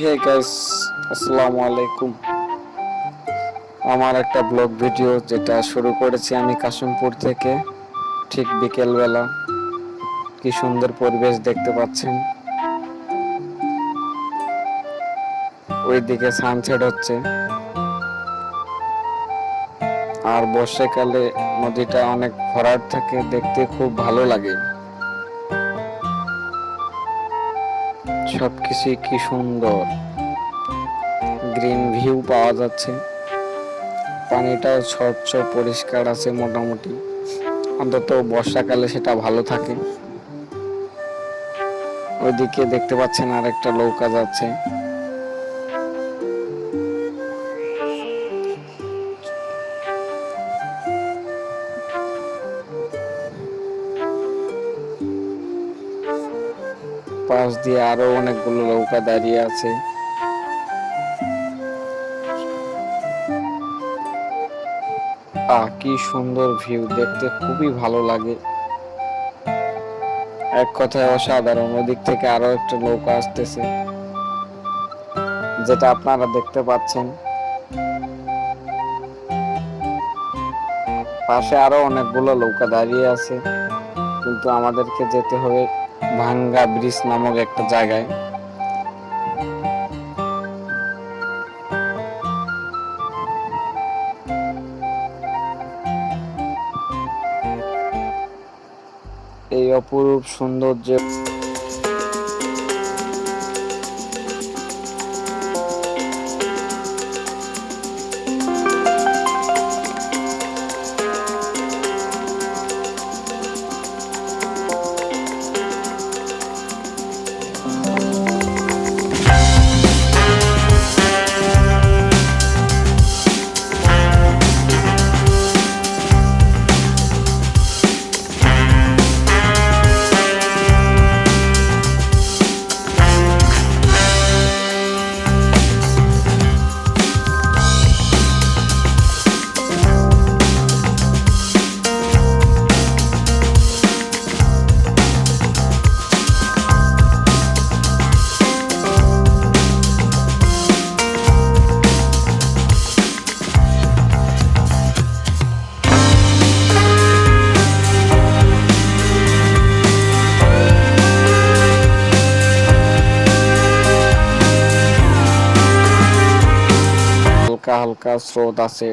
Hey guys, আসসালামু আলাইকুম। আমার একটা ব্লগ ভিডিও যেটা শুরু করেছি আমি কাশিমপুর থেকে। ঠিক বিকেলবেলা কি সুন্দর পরিবেশ দেখতে পাচ্ছেন। ওইদিকে সানসেট হচ্ছে, আর বর্ষাকালে নদীটা অনেক ভরাট থাকে, দেখতে খুব ভালো লাগে। সবকিছু কি সুন্দর, গ্রিন ভিউ পাওয়া যাচ্ছে। পানিটাও স্বচ্ছ পরিষ্কার আছে মোটামুটি, অন্তত বর্ষাকালে সেটা ভালো থাকে। ওইদিকে দেখতে পাচ্ছেন আরেকটা নৌকা যাচ্ছে। পাশ দিয়ে আরো অনেকগুলো নৌকা দাঁড়িয়ে আছে। কি সুন্দর ভিউ, দেখতে খুবই ভালো লাগে। এক কথায় অসাধারণ। ওদিক থেকে আরো একটা নৌকা আসতেছে, যেটা আপনারা দেখতে পাচ্ছেন। পাশে আরো অনেকগুলো নৌকা দাঁড়িয়ে আছে, কিন্তু আমাদেরকে যেতে হবে ভাঙ্গা ব্রিজ নামক একটা জায়গায়। এই অপরূপ সৌন্দর্য হালকা হালকা স্রোত আছে